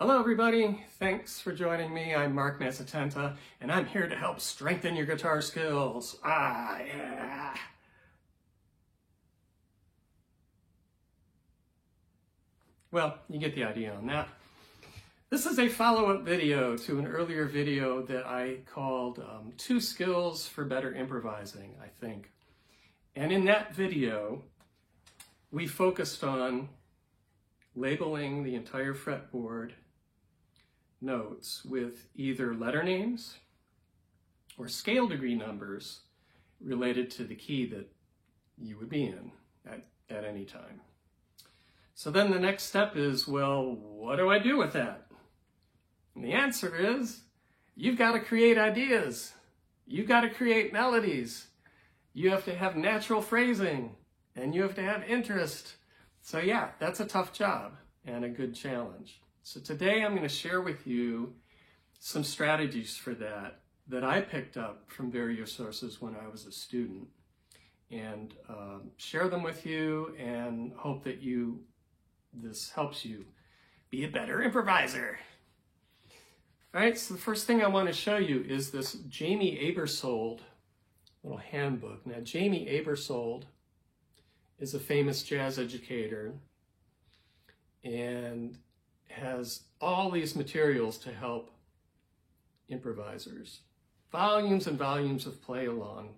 Hello everybody, thanks for joining me. I'm Mark Mazzatenta, and I'm here to help strengthen your guitar skills. Yeah. Well, you get the idea on that. This is a follow-up video to an earlier video that I called 2 Skills for Better Improvising, I think. And in that video, we focused on labeling the entire fretboard notes with either letter names or scale degree numbers related to the key that you would be in at any time. So then the next step is, well, what do I do with that? And the answer is, you've got to create ideas. You've got to create melodies. You have to have natural phrasing, and you have to have interest. So yeah, that's a tough job and a good challenge. So today I'm going to share with you some strategies for that I picked up from various sources when I was a student, and share them with you and hope that this helps you be a better improviser. All right, so the first thing I want to show you is this Jamie Aebersold little handbook. Now, Jamie Aebersold is a famous jazz educator and has all these materials to help improvisers. Volumes and volumes of play-along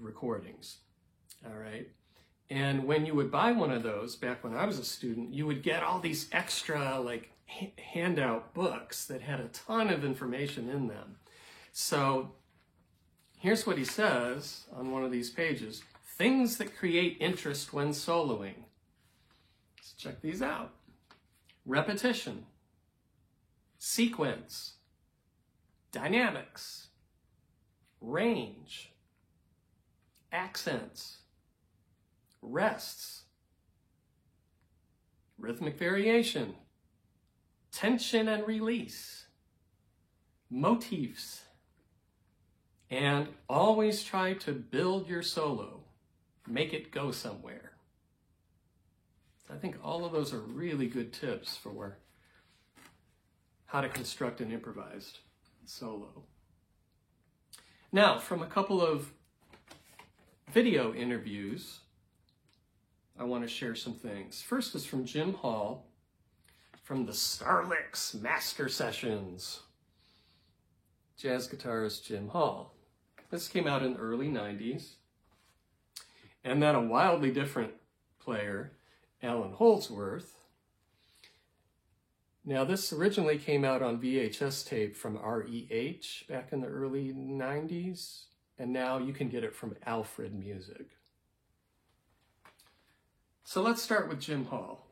recordings, all right? And when you would buy one of those, back when I was a student, you would get all these extra like handout books that had a ton of information in them. So here's what he says on one of these pages: things that create interest when soloing. Let's check these out. Repetition, sequence, dynamics, range, accents, rests, rhythmic variation, tension and release, motifs, and always try to build your solo, make it go somewhere. I think all of those are really good tips for how to construct an improvised solo. Now, from a couple of video interviews, I want to share some things. First is from Jim Hall, from the Starlix Master Sessions. Jazz guitarist Jim Hall. This came out in the early 90s. And then a wildly different player, Allan Holdsworth. Now, this originally came out on VHS tape from REH back in the early 90s, and now you can get it from Alfred Music. So let's start with Jim Hall.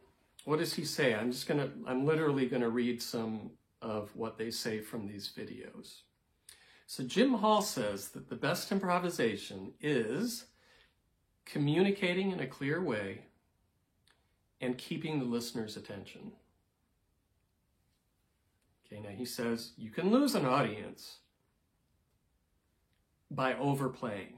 What does he say? I'm literally gonna read some of what they say from these videos. So Jim Hall says that the best improvisation is communicating in a clear way and keeping the listener's attention. Okay, now he says you can lose an audience by overplaying.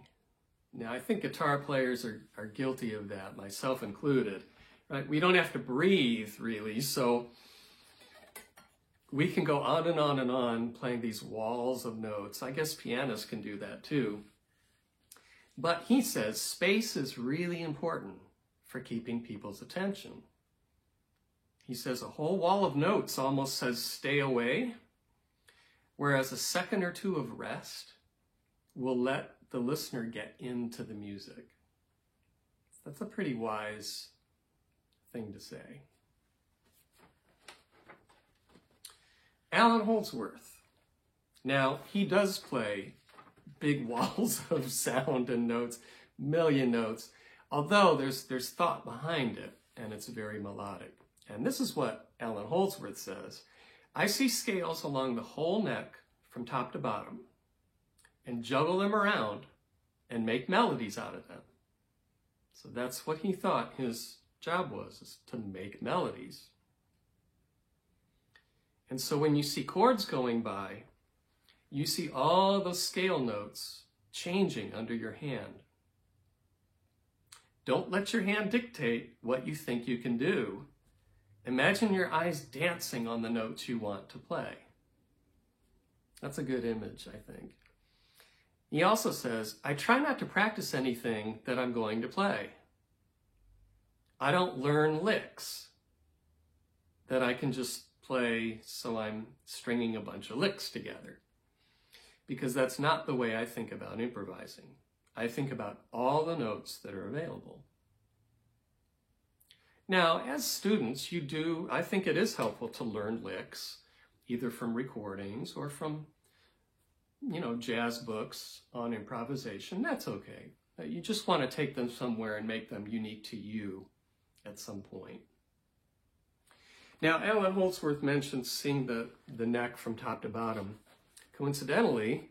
Now, I think guitar players are guilty of that, myself included, right? We don't have to breathe, really, so we can go on and on and on playing these walls of notes. I guess pianists can do that too. But he says space is really important for keeping people's attention. He says a whole wall of notes almost says stay away, whereas a second or two of rest will let the listener get into the music. That's a pretty wise thing to say. Allan Holdsworth. Now, he does play big walls of sound and notes, million notes, although there's thought behind it, and it's very melodic. And this is what Allan Holdsworth says: I see scales along the whole neck from top to bottom and juggle them around and make melodies out of them. So that's what he thought his job was, is to make melodies. And so when you see chords going by, you see all those scale notes changing under your hand. Don't let your hand dictate what you think you can do. Imagine your eyes dancing on the notes you want to play. That's a good image, I think. He also says, I try not to practice anything that I'm going to play. I don't learn licks that I can just play so I'm stringing a bunch of licks together. Because that's not the way I think about improvising. I think about all the notes that are available. Now, as students, I think it is helpful to learn licks, either from recordings or from, jazz books on improvisation. That's okay. You just want to take them somewhere and make them unique to you at some point. Now, Allan Holdsworth mentioned seeing the neck from top to bottom. Coincidentally,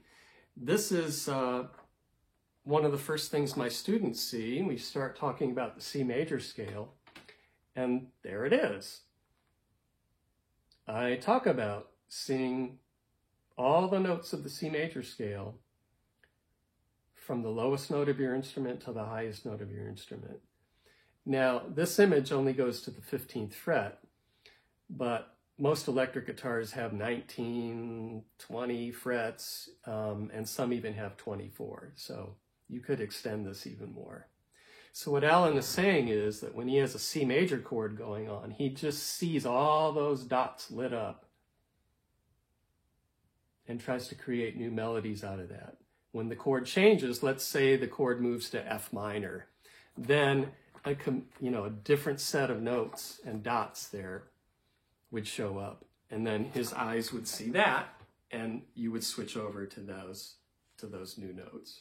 this is one of the first things my students see. We start talking about the C major scale, and there it is. I talk about seeing all the notes of the C major scale from the lowest note of your instrument to the highest note of your instrument. Now, this image only goes to the 15th fret, but most electric guitars have 19, 20 frets, and some even have 24. So you could extend this even more. So what Allan is saying is that when he has a C major chord going on, he just sees all those dots lit up and tries to create new melodies out of that. When the chord changes, let's say the chord moves to F minor, then a different set of notes and dots there would show up, and then his eyes would see that, and you would switch over to those new notes.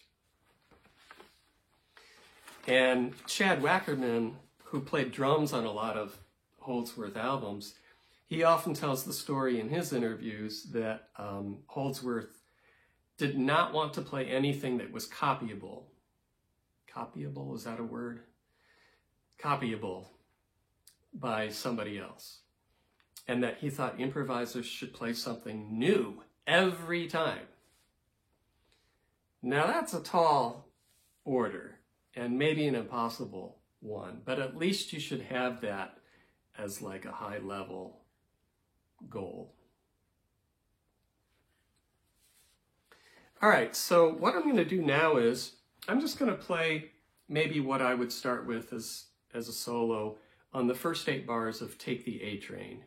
And Chad Wackerman, who played drums on a lot of Holdsworth albums, he often tells the story in his interviews that Holdsworth did not want to play anything that was copyable. Copyable, is that a word? Copyable by somebody else. And that he thought improvisers should play something new every time. Now that's a tall order and maybe an impossible one, but at least you should have that as like a high level goal. All right, so what I'm going to do now is I'm just going to play maybe what I would start with as a solo on the first 8 bars of Take the A Train.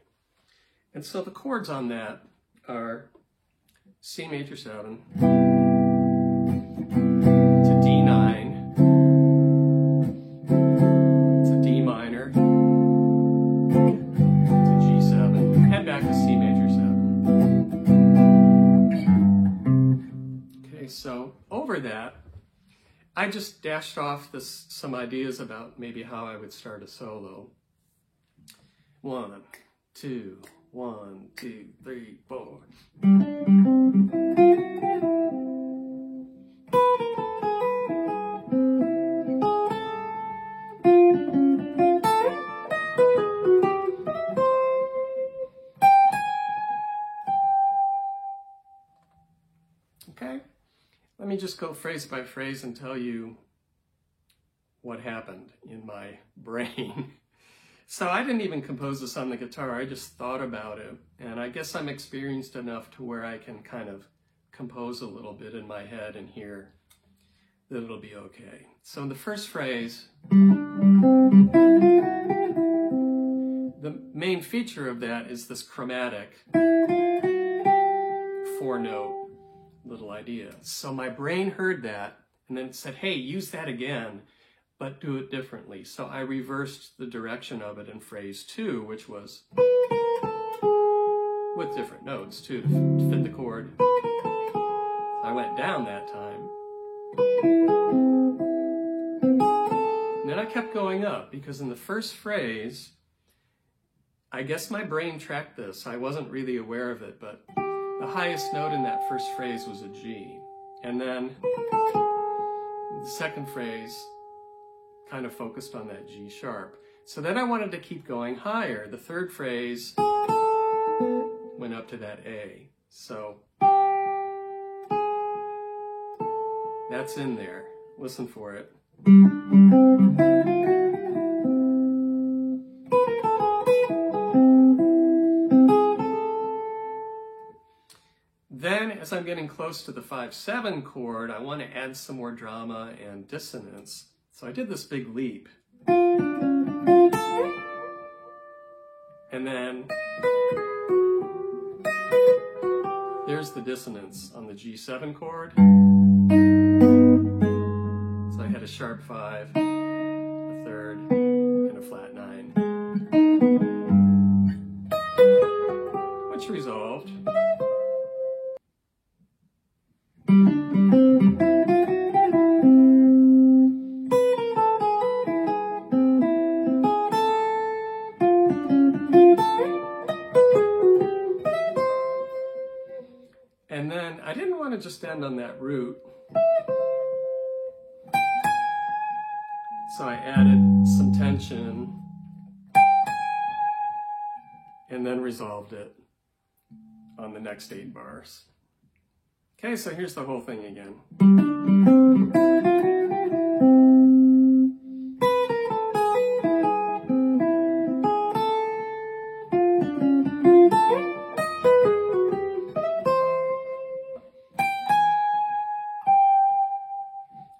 And so the chords on that are C major 7 to D9 to D minor to G7 and back to C major 7. Okay, so over that, I just dashed off some ideas about maybe how I would start a solo. 1, 2, 1, 2, 3, 4. Okay, let me just go phrase by phrase and tell you what happened in my brain. So I didn't even compose this on the guitar, I just thought about it. And I guess I'm experienced enough to where I can kind of compose a little bit in my head and hear that it'll be okay. So in the first phrase, the main feature of that is this chromatic 4-note little idea. So my brain heard that and then it said, hey, use that again, but do it differently. So I reversed the direction of it in phrase 2, which was with different notes too, to fit the chord. I went down that time. And then I kept going up, because in the first phrase, I guess my brain tracked this. I wasn't really aware of it, but the highest note in that first phrase was a G. And then the second phrase kind of focused on that G sharp. So then I wanted to keep going higher. The third phrase went up to that A. So that's in there. Listen for it. as I'm getting close to the 5/7 chord, I want to add some more drama and dissonance. So I did this big leap. And then there's the dissonance on the G7 chord. So I had a sharp 5, a third, and a flat 9, which resolved. And then I didn't want to just end on that root, so I added some tension and then resolved it on the next 8 bars. Okay, so here's the whole thing again.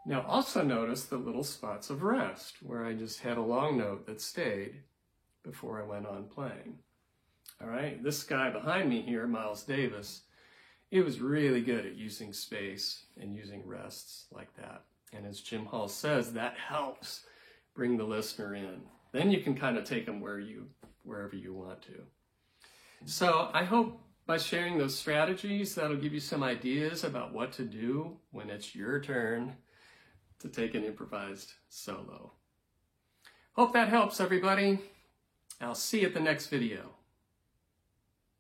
Now also notice the little spots of rest where I just had a long note that stayed before I went on playing. All right, this guy behind me here, Miles Davis, he was really good at using space and using rests like that. And as Jim Hall says, that helps bring the listener in. Then you can kind of take them wherever you want to. So I hope by sharing those strategies, that'll give you some ideas about what to do when it's your turn to take an improvised solo. Hope that helps, everybody. I'll see you at the next video.